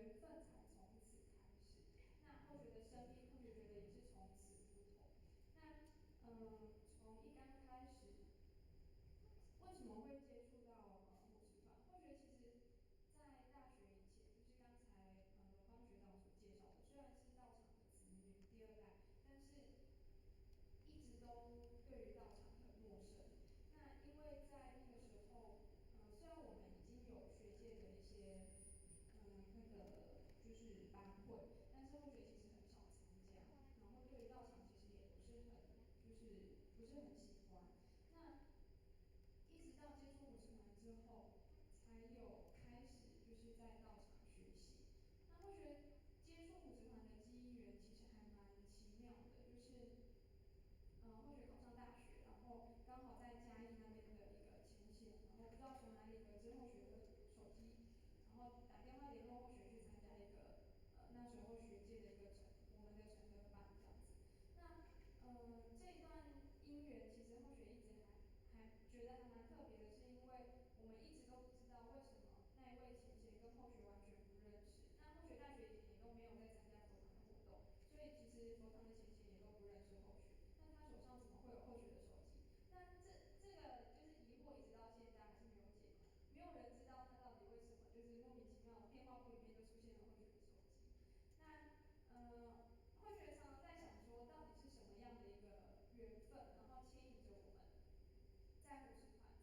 缘分才从此开始。那后学的生命，后学觉得也是从此不同。那从一刚开始，为什么会接触到护士团？后学其实，在大学以前，就是刚才刘芳学长所介绍的，虽然是道场的子女第二代，但是一直都对于道场很陌生。那因为在那个时候，虽然我们已经有学界的一些那个就是班会，但是后学其实很少参加，然后对于道场其实也不是很喜欢。那一直到接触武士团之后，才有开始就是在道场学习。那后学接触武士团的机缘其实还蛮奇妙的，就是后学考上大学，然后刚好在嘉义那边的一个前线，然后不知道从哪里得知后学的手机，然后打电话联络后学去参加一个那时候学界的一个我们的成德班这样子。那这一段姻缘其实后学一直还觉得还蛮特别的，是因为我们一直都不知道为什么那一位前贤跟后学完全不认识。那后学大学以前也都没有在参加佛堂的活动，所以其实佛堂的前贤也都不认识后学。那他手上怎么会有后学的手机？那这个就是疑惑，一直到现在还是没有解开，没有人知道他到底为什么就是莫名其妙电话簿里面就出现了后学的手机。那会觉得常常在想说，到底是什么样的一个缘分，然后牵引着我们在虎石团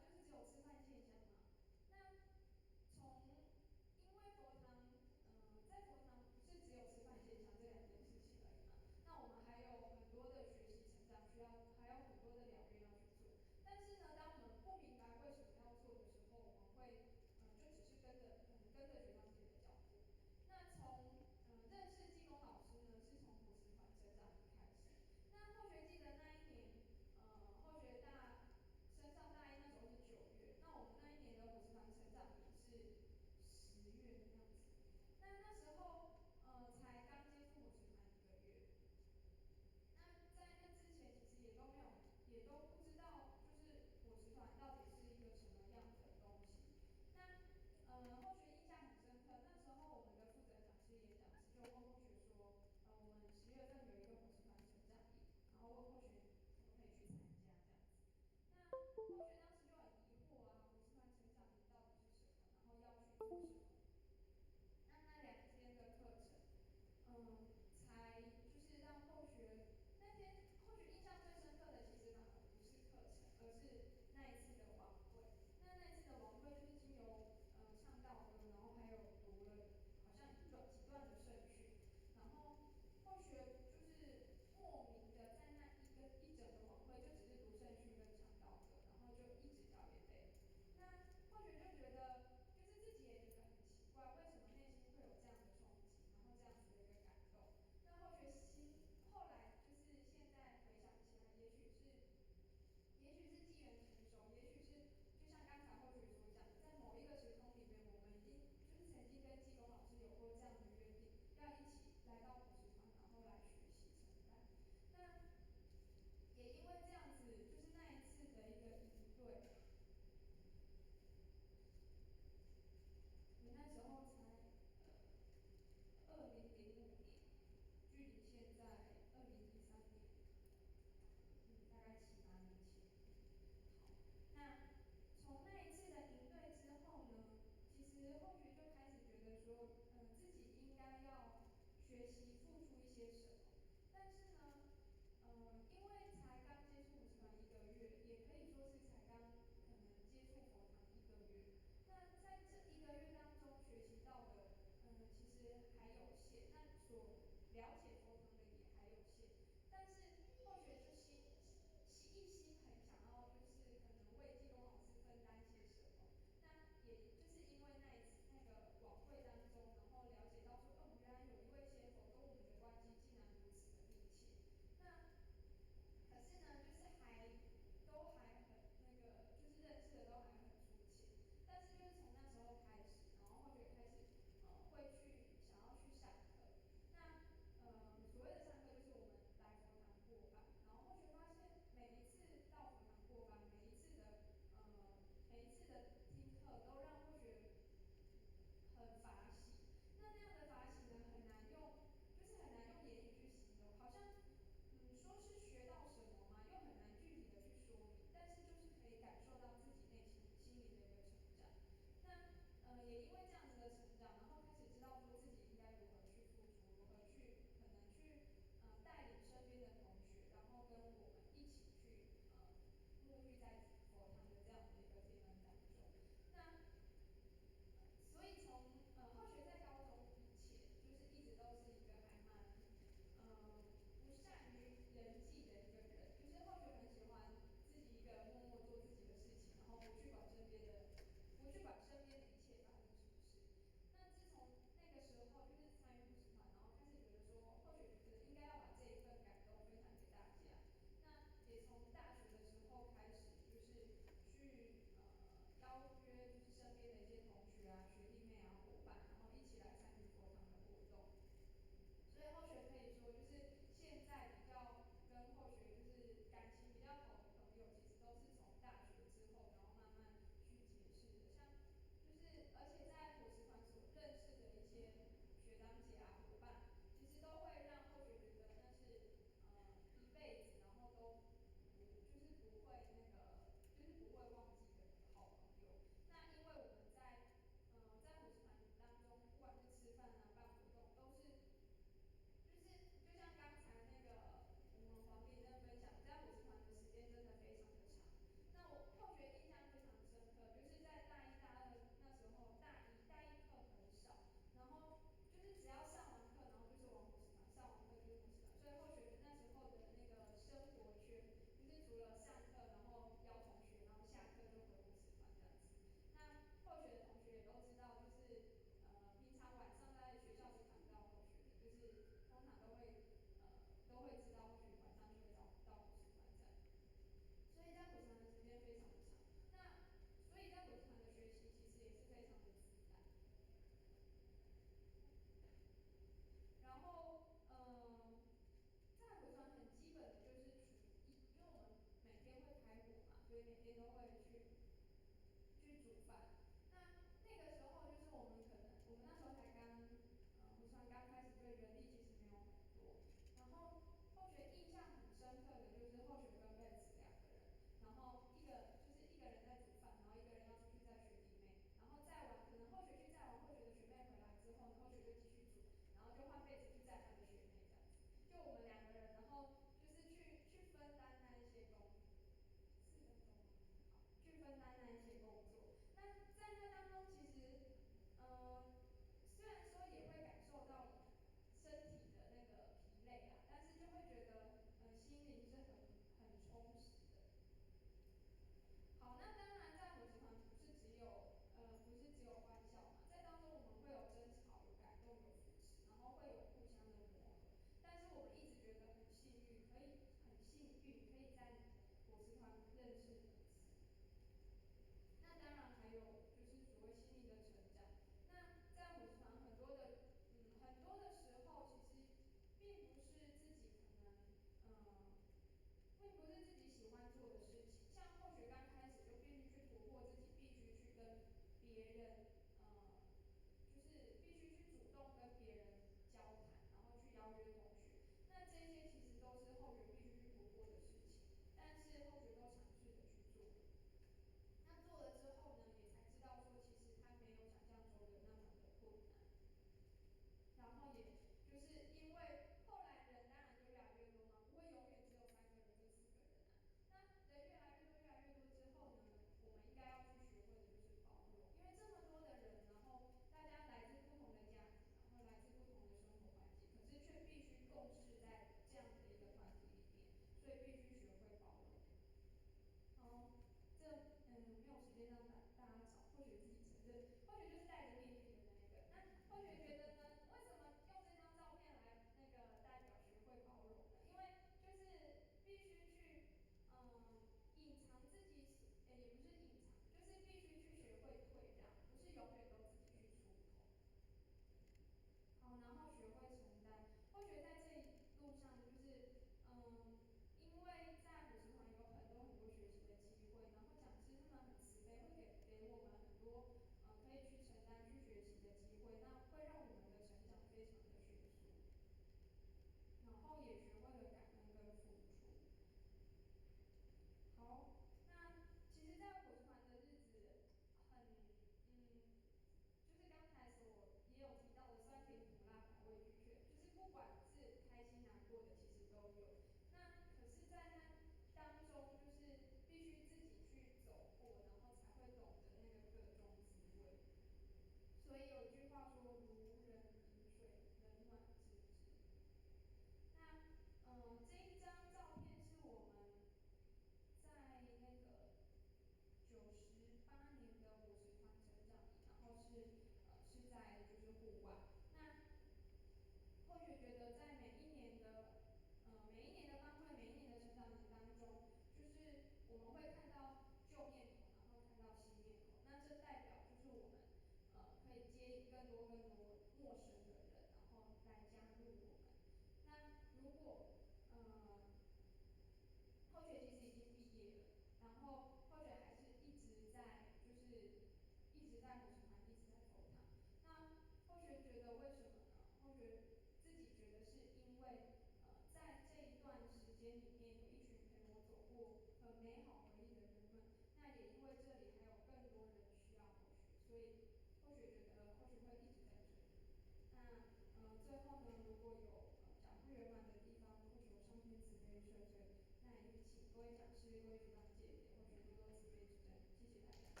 各位讲师、各位学长姐、同学、各位储备主任，谢谢大家。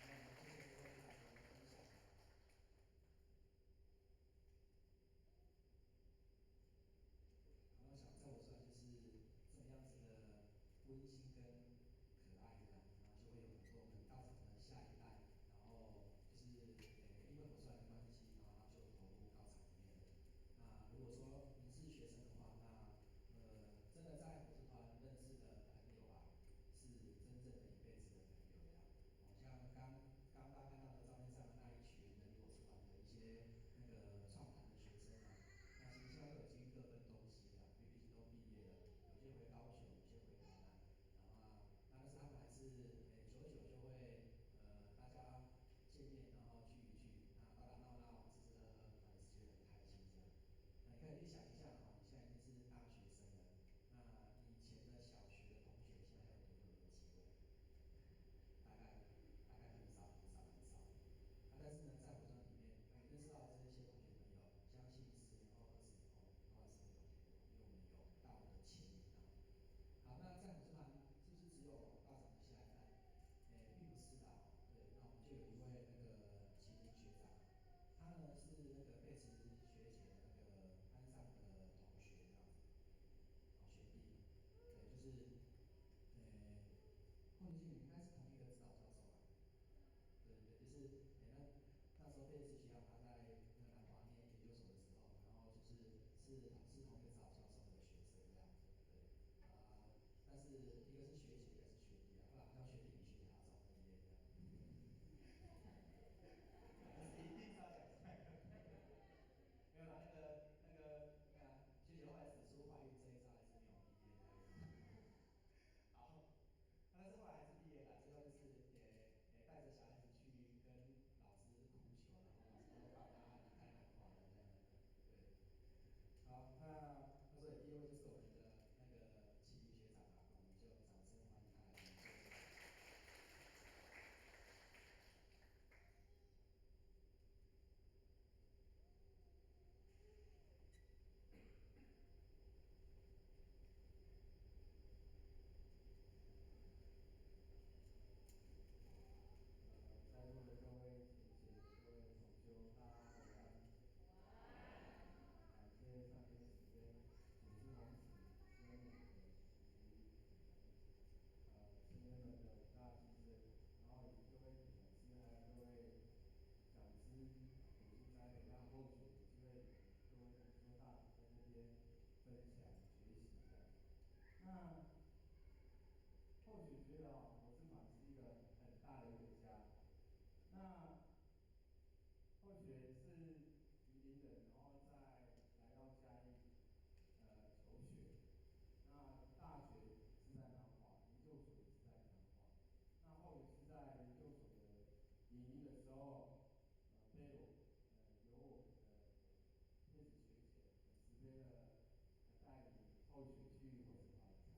那我们谢谢各位学长姐的分享。然后想在我算就是这么样子的温馨跟可爱这样，然后就会有很多我们到场的下一代，然后就是因为我算的关系，然后他就投入高场里面了。那如果说您是学生的话，那真的在火车团认识的朋友啊，是真正的一辈子的朋友这样。好像刚大家看到的照片上的那一群人力火车团的一些那个创团的学生啊，那其实现在都已经各奔东西了，因为毕竟都毕业了，有些回高雄，有些回台南，然后但是他们还是久久就会大家见面，然后聚一聚，那打打闹闹，吃吃喝喝，还是觉得很开心这样。那你可以去想一下哈，你现在已经是大学生了，那以前的小学的同学现在还有多没有机会？大概很少很少很少。但是呢，在火车里面，认识到这些同学朋友，相信10年后、20年后都还是会同学，因为我们有道的牵引啊。好，那在火车团是不是只有大厂的下一代？并不是的。对，那我们就有一位那个麒麟学长，他呢是那个贝斯学姐的那个班上的同学这样子，好学弟。对，就是后进应该是同一个指导教授吧。对对，就是那时候贝斯学长他在那个南华念研究所的时候，然后是同一个指导教授的学生这样子。对但是一个是学姐，一个是学弟啊，不然好像学弟比学姐还要早毕业这样。这是一定是要讲出来的。没有啦，学姐后来指出怀孕这一招还是没有毕业这样。好，但是后来还是毕业了，最后就是带着小孩子去跟老师哭求，然后老师都帮他离开南华的这样子。对，好，那所以第一位就是我们的那个麒麟学长啊，我们就掌声欢迎他来做介绍。在座的各位学姐、各位同修，大家午安。感谢上天时间主持同时跟我们的青年们的五大精神，然后以各位品师还有各位讲师，以及在北大后续有机会各位同修大在这边分享学习这样。那后学觉得我是马是一个很大的一个家。那后学是宜林人，然后再来到嘉义求学。那大学是在南华，研究所也是在南华。那后也是在研究所的研一的时候，由我们的叶子学姐很慈悲的带领后学去火车团参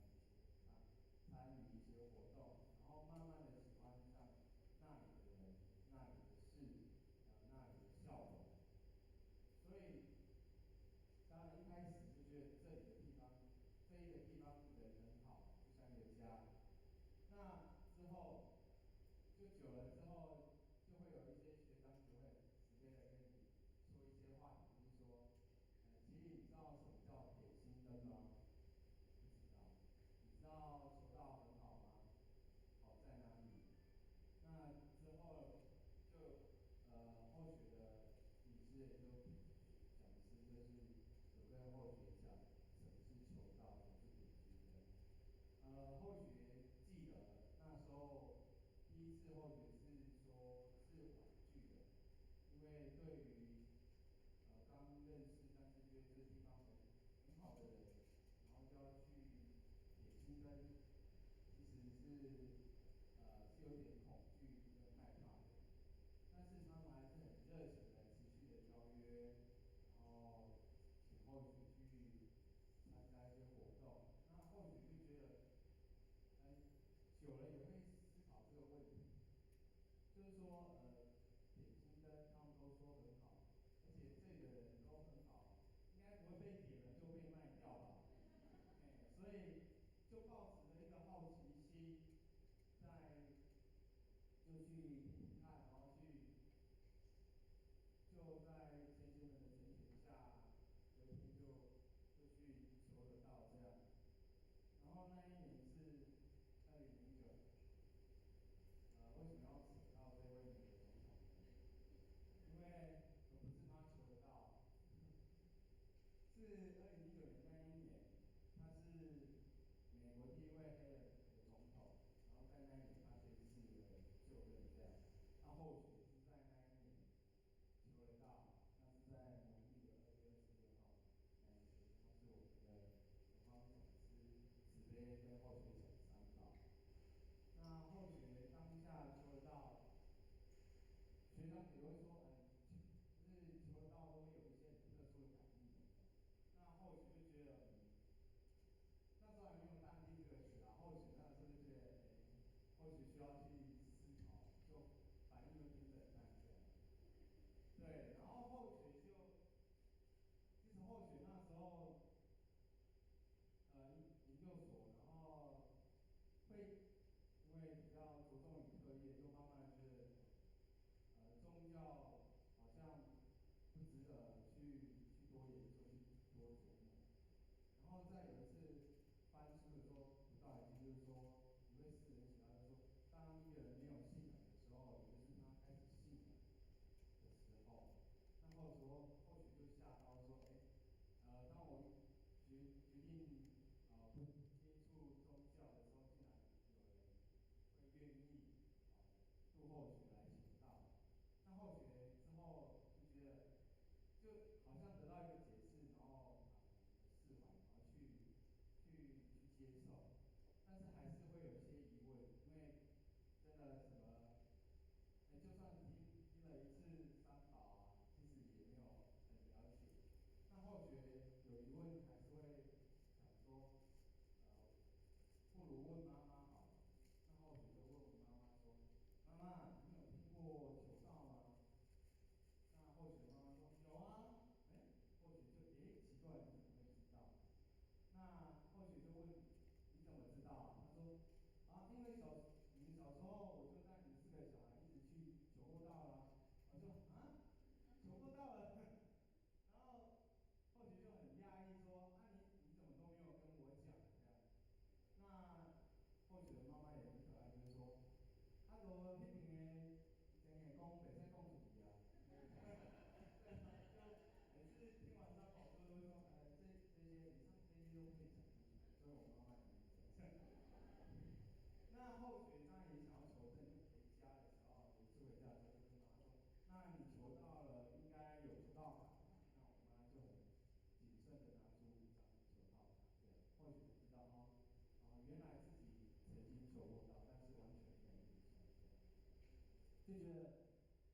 就觉得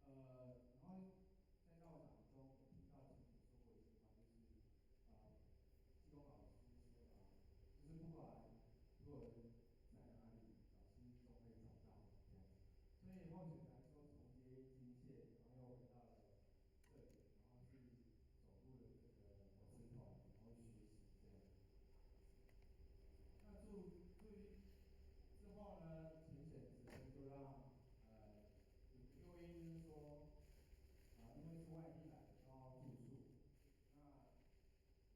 然后在道场中我听到前面说过一句话，就是基督老师说就是不管路人在哪里，老师都会找到这样。所以或许来说重接金线，然后又回到了这里，然后是走入了这个老师团，然后学习这样。那注意之后呢，浅显子就让有个诱因就是说因为是外地来的都要住宿，那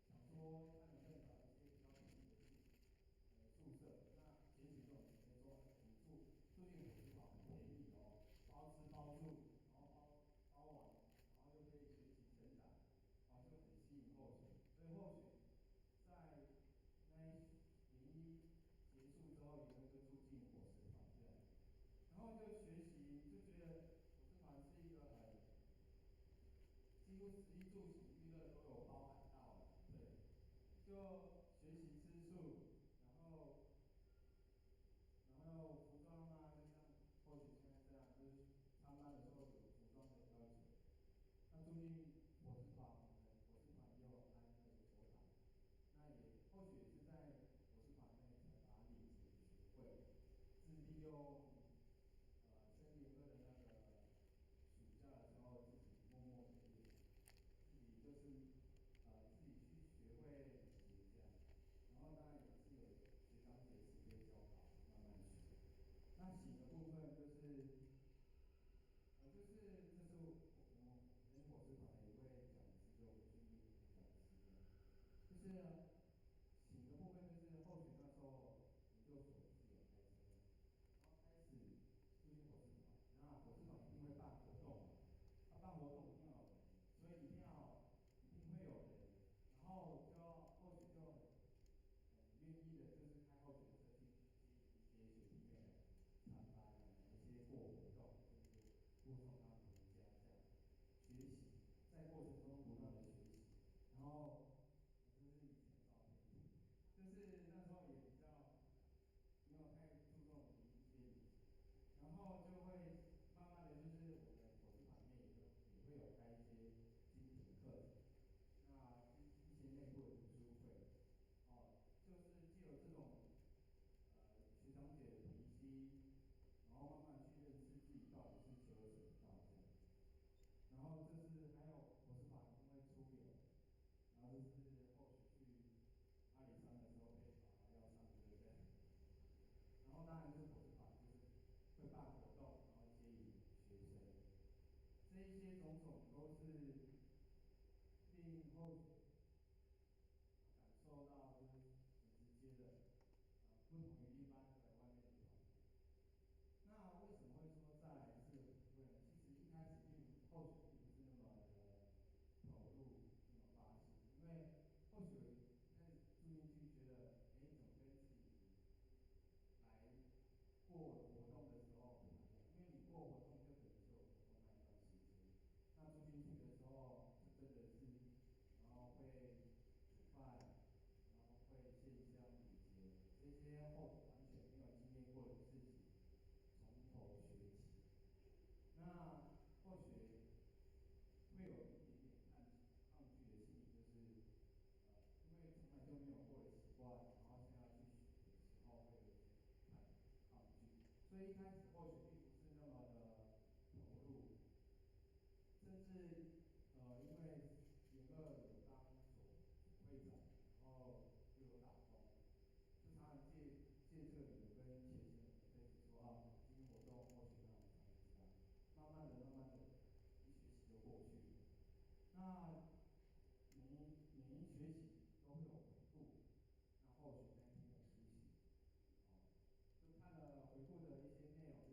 想说看能不能找一些比较便宜的宿舍。那简写就很直接说，你住进我这房很便宜哦，包吃包住，然后包完，然后又可以学习成长，然后就很吸引后学。所以或许在那研一结束之后，研二就住进伙食团这样，然后就学习就觉得伙食团是一个几乎食衣住行娱乐都有包含到的，对，就学习吃素，然后服装啊，就像或许现在这样，就是上班的时候有服装的要求。那最近伙食团，伙食团也有安那个佛堂，那也或许也是在伙食团内才把礼节学会，是利用升研二的那个暑假的时候自己默默的练，自己就是自己去学会礼节这样，然后当然也是有学长姐直接教导，慢慢学。那洗的部分就是这是我跟伙食团的一位讲师，就我训练讲师的，就是洗的部分就是后学那时候研究所是有开车，然后开始就去伙食团，那伙食团一定会办活动嘛，他办活动一定要有人，所以一定会有人，然后后学就很愿意的，就是开后学车去接一些学弟妹来参班啊，一些过活动，就是护送他们回家这样学习，在过程中不断的学习，然后就是以前照片，就是那时候也比较没有太注重一些礼节，然后就会慢慢的就是我们伙食团内也会有开一些精品课程，那一些内部的读书会，就是借由这种学长姐的提携，然后慢慢去认识自己到底是求什么道这样。然后这是还有伙食团因为出游，然后就是后续去阿里山的时候被爸爸要上车这样。然后当然就是伙食团就是会办活动，然后接引学生，这一些种种都是令后学感受到就是很直接的不同于一般的外面的团体。那为什么会说再来一次有机会呢？其实一开始后学并不是那么的投入，那么发心，因为后学开始住进去觉得，哎，怎么跟自己来过活动的时候不一样？因为你过活动就等于就有活动那一段时间，那住进去的时候是真的是，然后会煮饭，然后会线香礼节，这些后完全没有经历过的事情，从头学起。那或许会有一点点抗拒的心理，就是因为从来就没有过的习惯，然后现在要去学的时候会有点抗拒，所以一开始或许并不是那么的投入，甚至因为研二有当总会长，然后又有打工，就常常借这个理由跟前线的分子说今天活动或许让我参加，慢慢的一学期就过去了。那每一学期都会有回顾，那后续那一天的事情，就看了回顾的一些内容，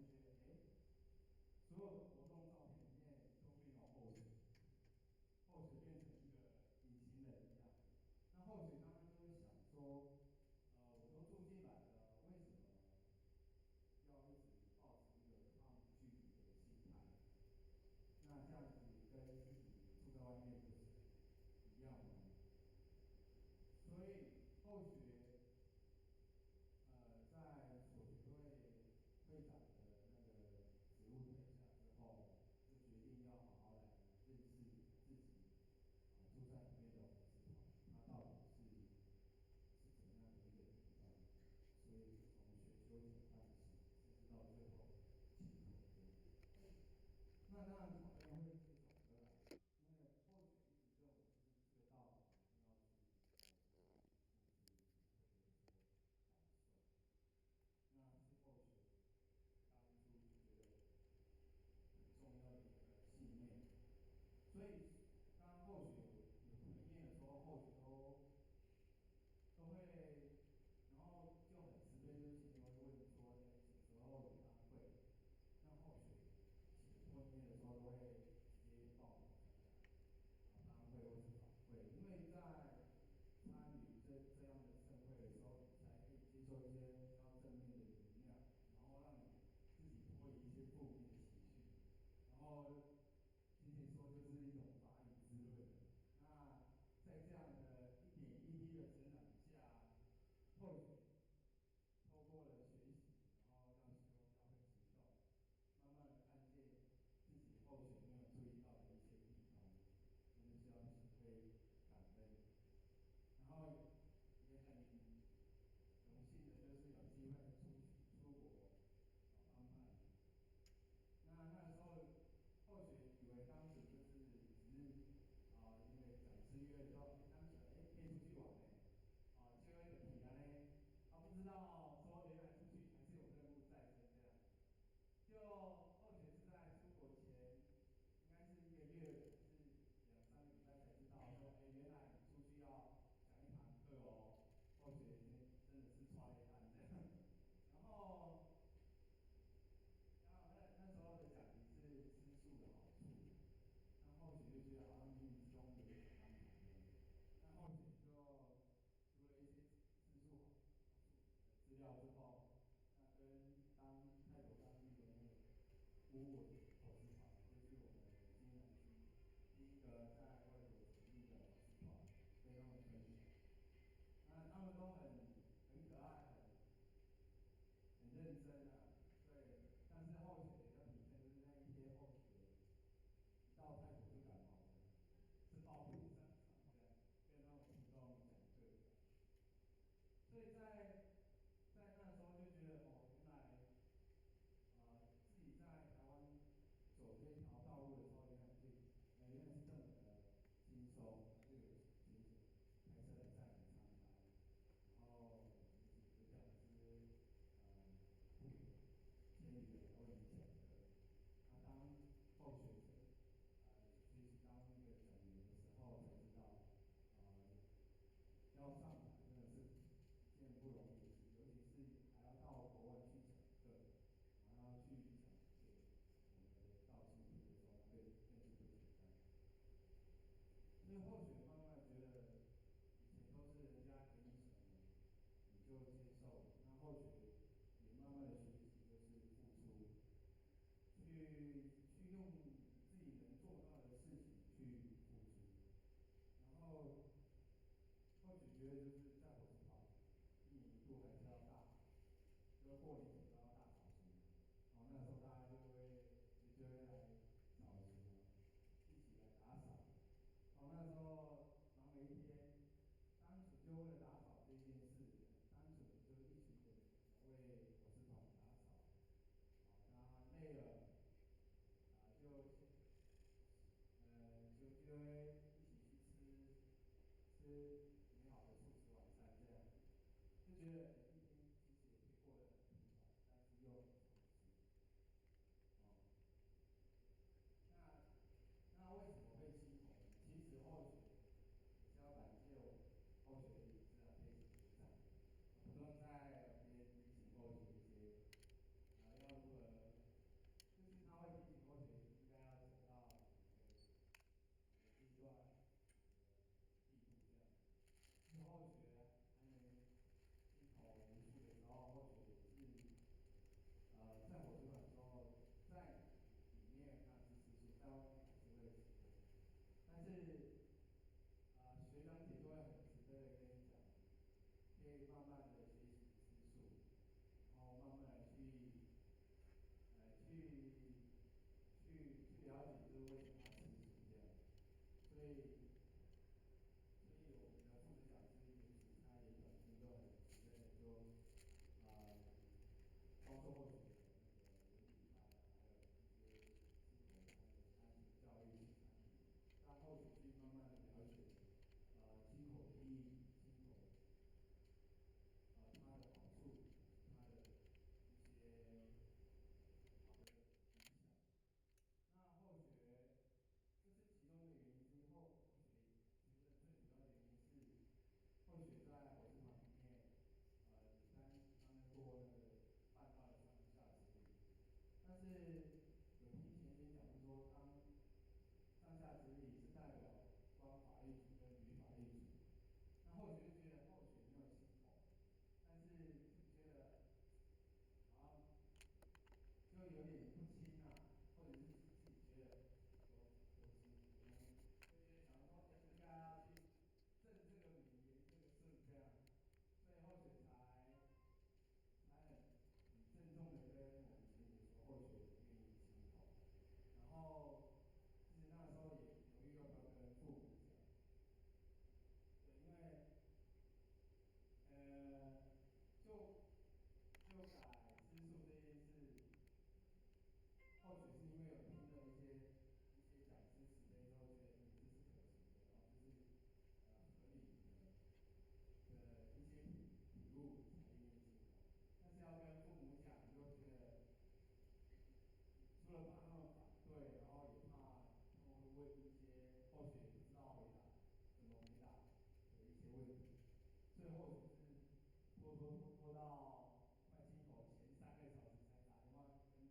拖到快亲头前3个小时才打电话跟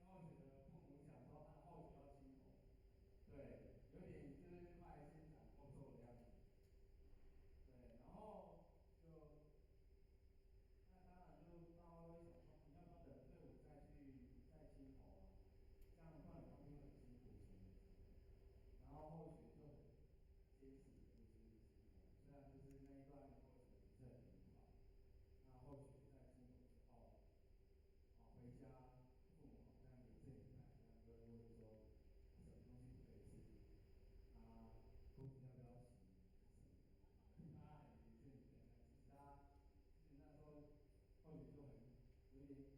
后学的父母讲说他的后学要亲头，对，有点就是快先斩后奏的样子，对，然后就那当然就大家都会想说，你要不要等队伍再亲头啊？这样不然当兵很辛苦什么的。然后后学就很坚持的就是亲头，虽然就是那一段过程不是很愉快。那后学在亲头之后，回家父母好像也正眼看一样，就会问说什么东西不可以吃，裤子要不要洗什么的，大家也正眼看，其实大家就是那时候后学就有点感动，就是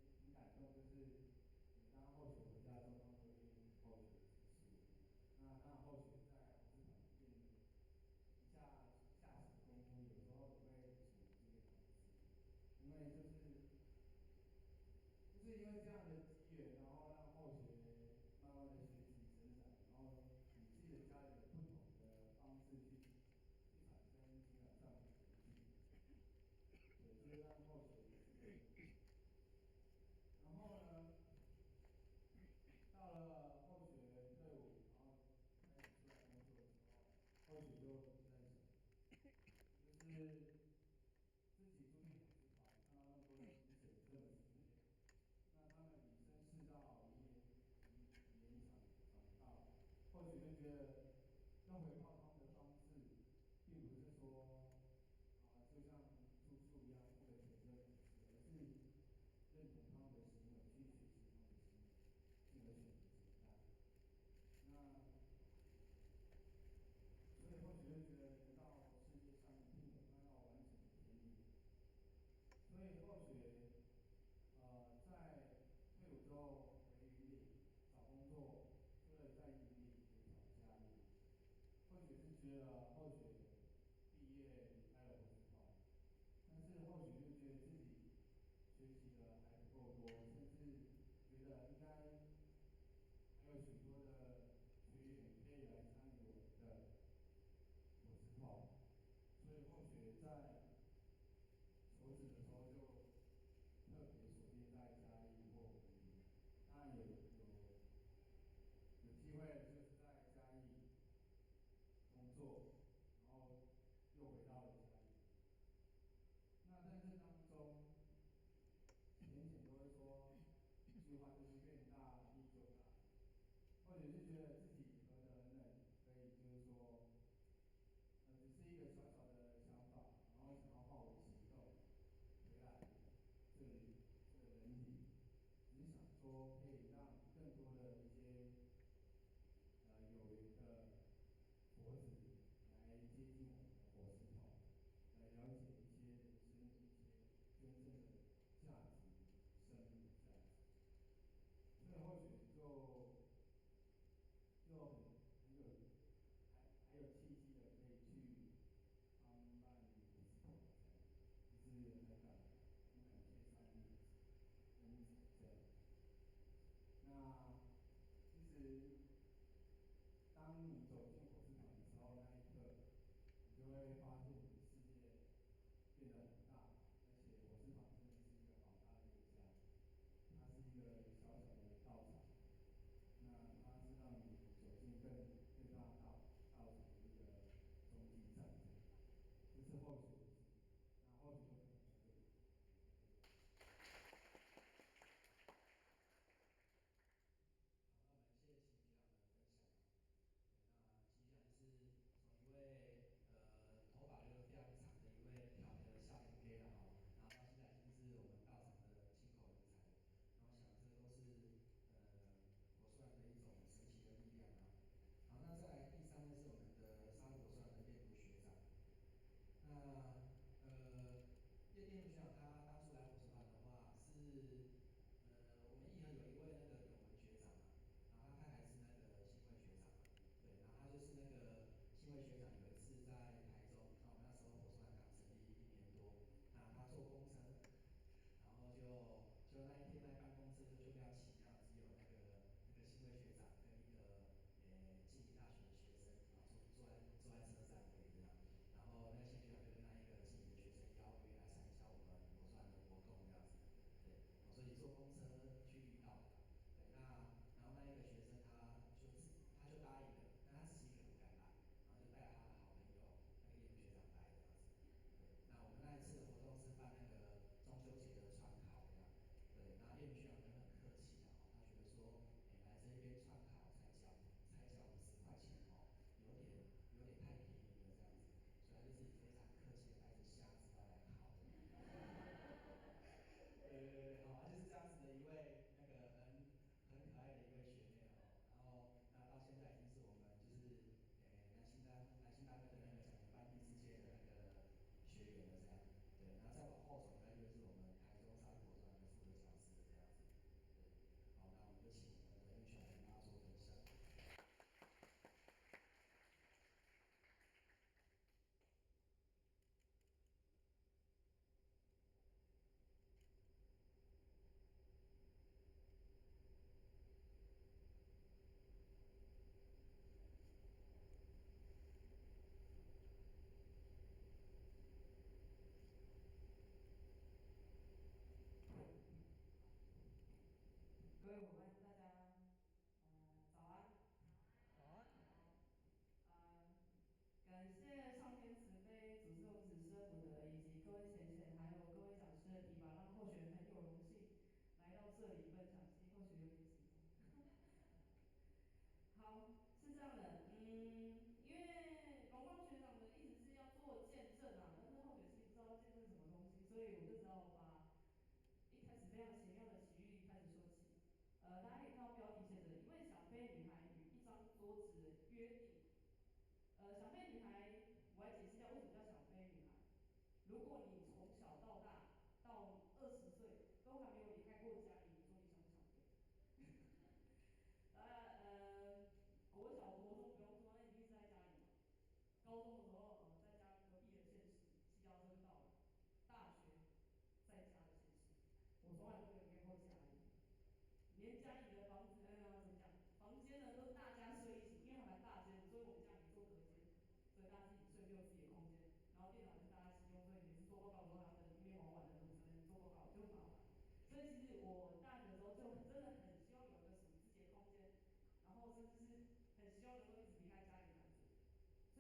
当后学回家之后，他们都愿意后学吃。那后学在红字团里面下手功夫，有时候也会煮这个汤吃，因为就是因为这样的机缘，然后让后学慢慢的学习成长，然后以自己的家里有不同的方式去产生情感上的连接，对，就是让后学也是可以。然后呢，到了后学队伍，然后开始出来工作的时候，后学就在想，就是自己出去组织团，看到那么多薪水这么辛苦，那他们以身试道，以言长道，或许就觉得要回报他们的方式，并不是说就像住宿一样付个钱就了事，而是认同他们的行为，去学习他们的行为，进而选择承担。那所以或许就觉得人到世界上并没有他要完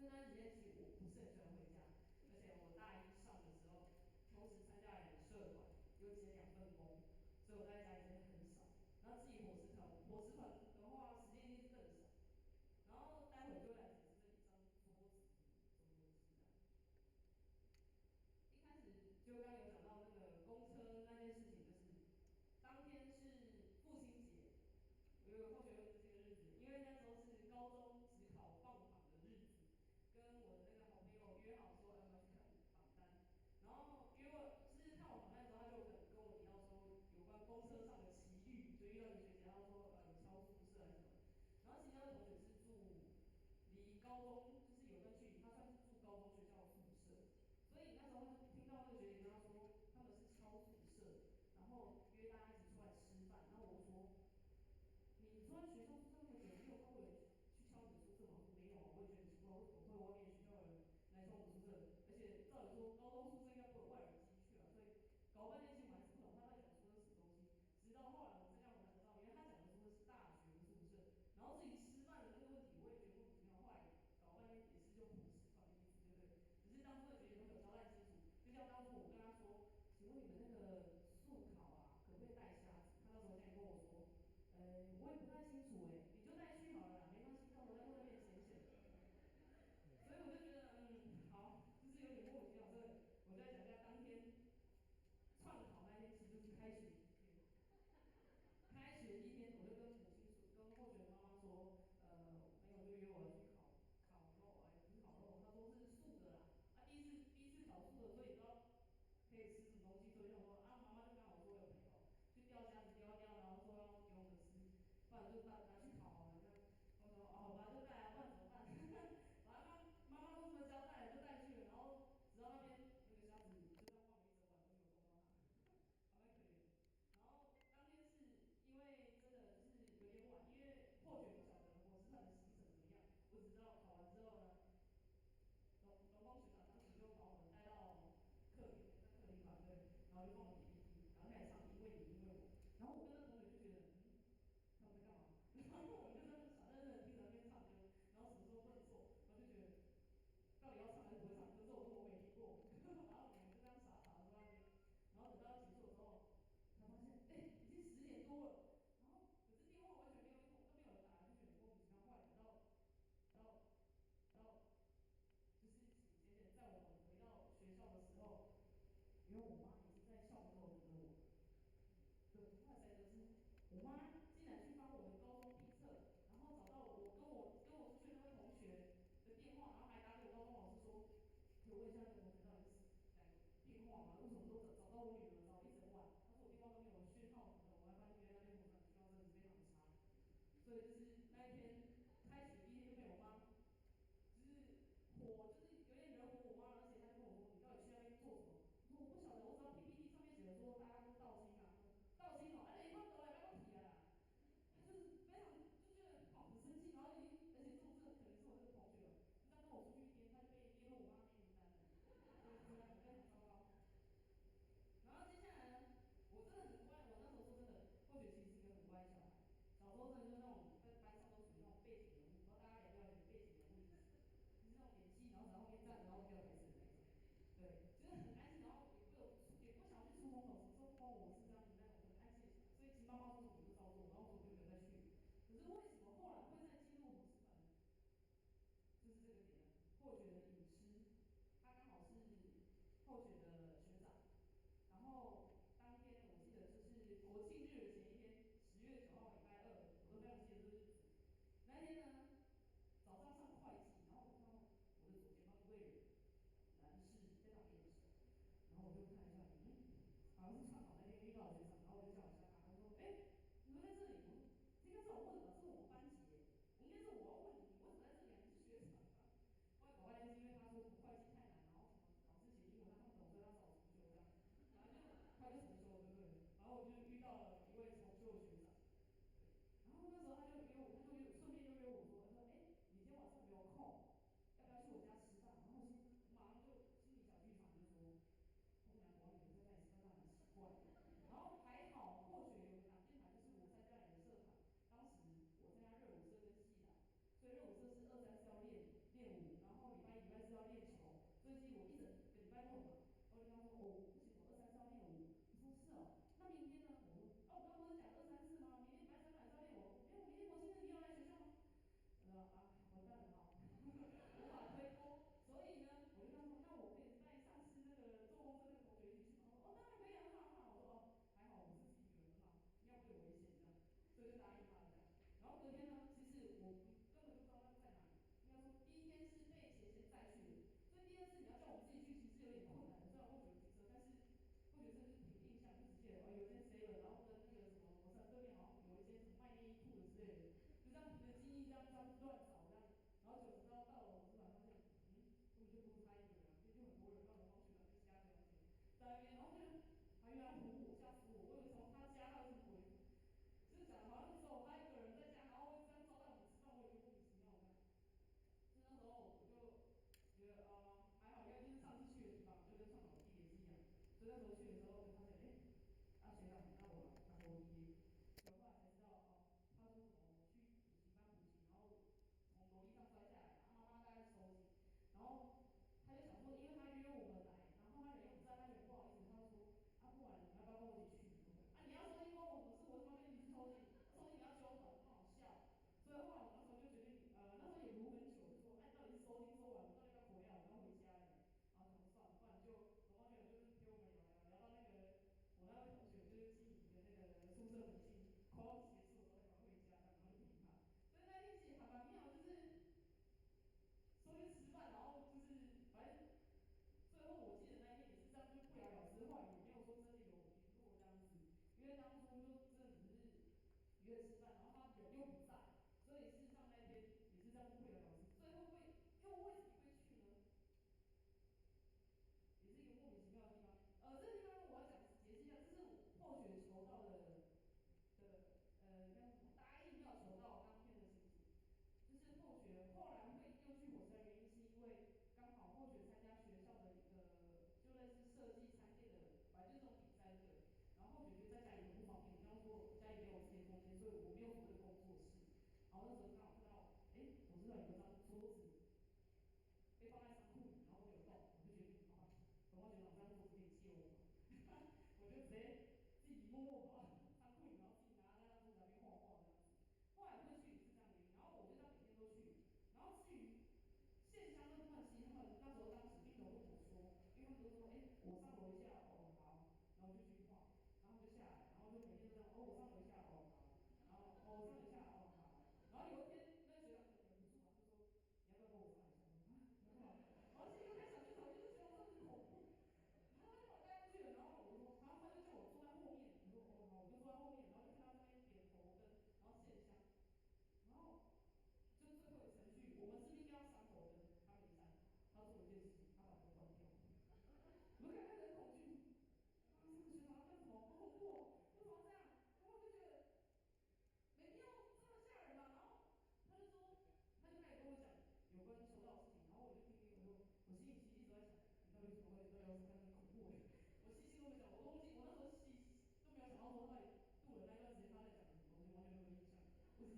那段时间其实我不是很喜欢回家，而且我大一上的时候，同时参加了2个社团，又接2份工，所以我在家里时间很少。然后自己伙食团的话，时间一定是更少。然后待会就会来解释这以上说过子什么东西的。一开始就刚有讲到那个公车那件事情，就是当天是父亲节，我有同学会知这个日子，因为那时候是高中只考放榜的日子，跟我的那个好朋友约好说要不要去看榜单，然后约我就是看完榜单之后，他就跟我提到说有关公车上的奇遇，就遇到一个学姐，他说有超宿舍还是什么，然后其实那个同学是住离高中就是有段距离，他算是住高中学校的宿舍，所以那时候他就听到那个学姐跟他说他们是超宿舍，然后约大家一起出来吃饭，然后我就说。你说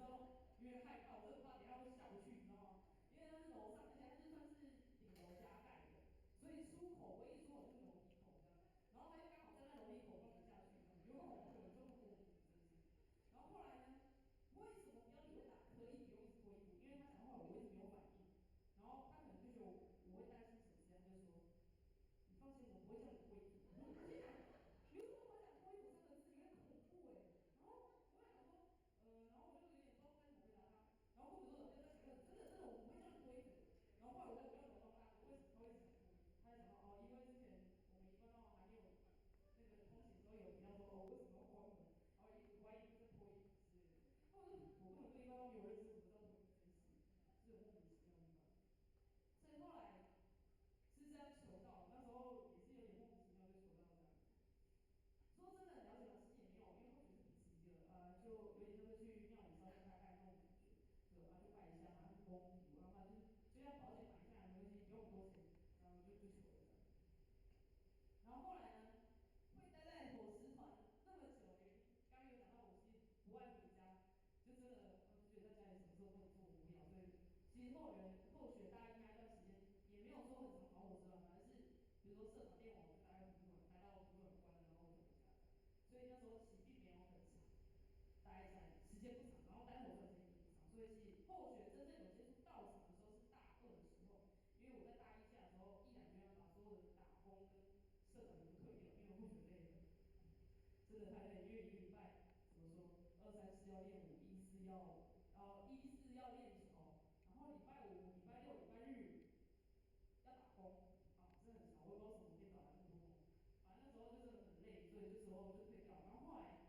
都有点害怕，我真的怕等一下会下不去，你知道吗？因为那是楼上，而且它是算是顶楼加盖的，所以出口唯一出口就是楼梯口这样。然后他又刚好站在楼梯口放不下去，因为我有就跟我母真是。然后后来呢，为什么标题会打可以不用一直推补？因为他讲的话我一直没有反应，然后他可能就觉得我会担心什么之类，他就说。你放心，我不会叫你推土。我心想，你为什么会讲推土三个字？有点恐怖哎。然后我在想说，然后我就有点不知道该怎么回答他。然后或者说老师在想，真的，我不会叫你推土。然后后来我在楼上大哥，为什么他会讲推？他就讲到哦，因为之前我们一般到还没有那个通勤的时候有提到说哦，为什么要关门？然后也怀疑是在推土之类的。或者我根本对一般都没有认识，什么叫推土这件事，是很莫名其妙的地方。所以后来。是这样求到，那时候也是有点莫名其妙就求到这样。说真的，了解吗？其实也没有，因为或许是平时的，就有点像是去庙里烧香拜拜那种感觉，就拜一下，去公布，就像保险买下来没关系，不用很多钱，然后就求了这样。然后后来呢，会待在伙食团那么久的原因，刚刚有讲到我其实不爱回家，就真的就觉得在家里什么事都不能做，无聊，所以其实后学大一那一段时间也没有说很常跑火车团，反正是比如说社团练完我就待在图书馆，待到图书馆关了，然后我就回家。所以那时候其实并没有很长，待在家里时间不长，然后待火车时间也不长，所以其实后学真正有接触道场的时候是大二的时候，因为我在大一下的时候毅然决然把所有的打工跟社团全部退掉，因为后学累了，真的太累，因为一个礼拜怎么说，二三四要练舞，一四要练球，然后礼拜五、礼拜六、礼拜日要打工，真的很长，我也不知道什么电脑来那么多工，反正那时候就真的很累，所以这时候就退掉，然后后来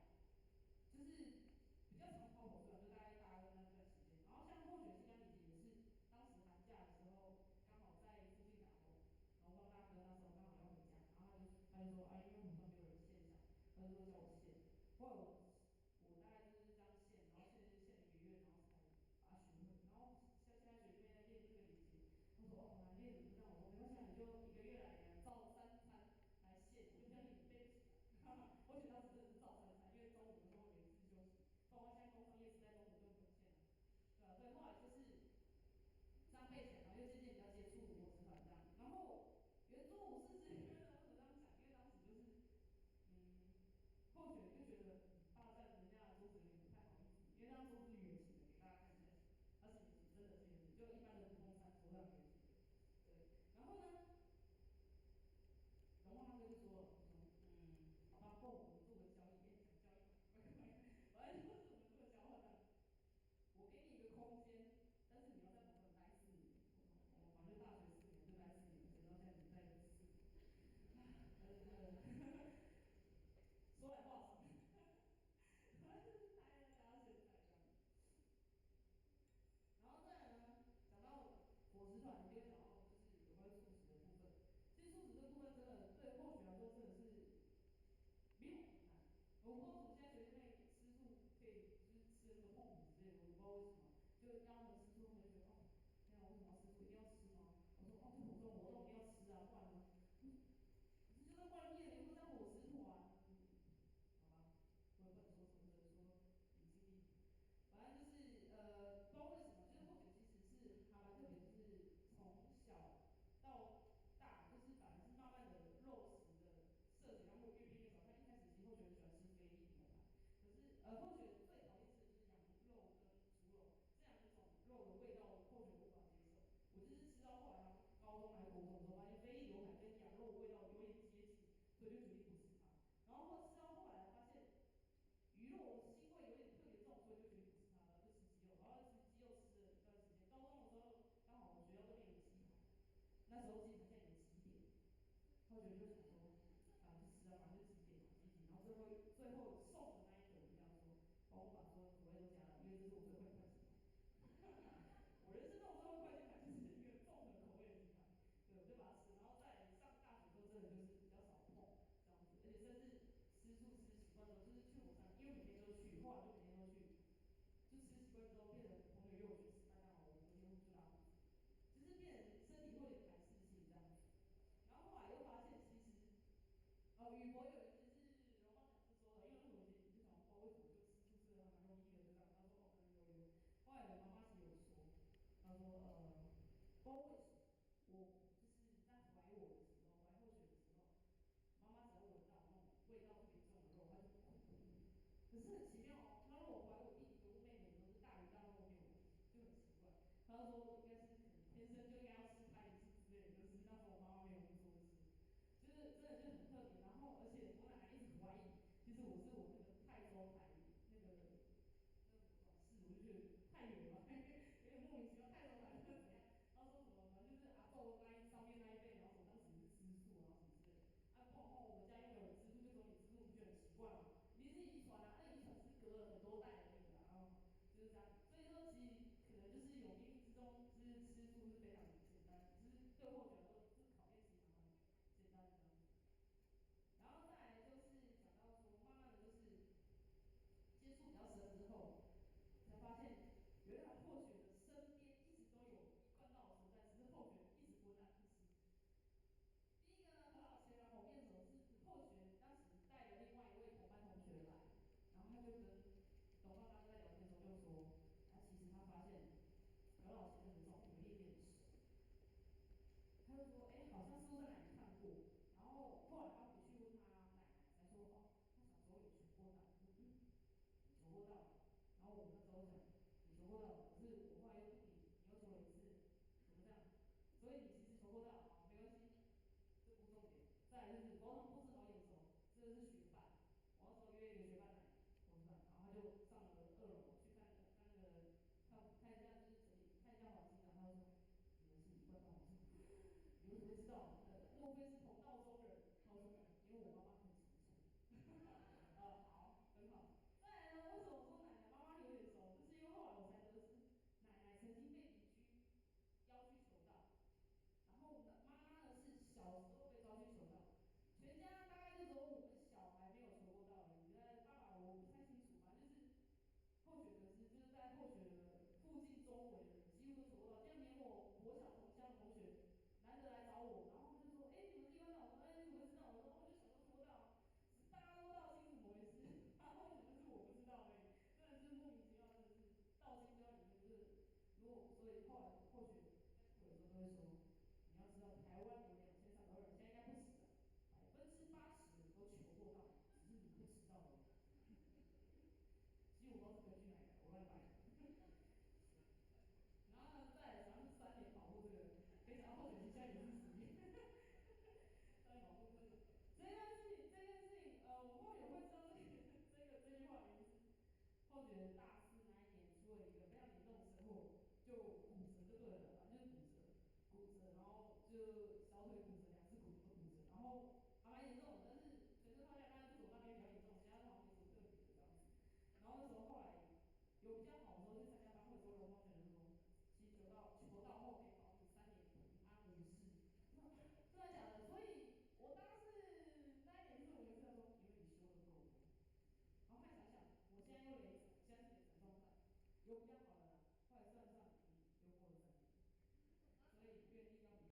就是比较常跑火车团，就大概大二那段时间，然后像后学新疆姐姐也是当时寒假的时候刚好在附近打工，然后汪大哥那时候刚好要回家，然后他就说因为火车没有人线上，他就说叫我线，后来我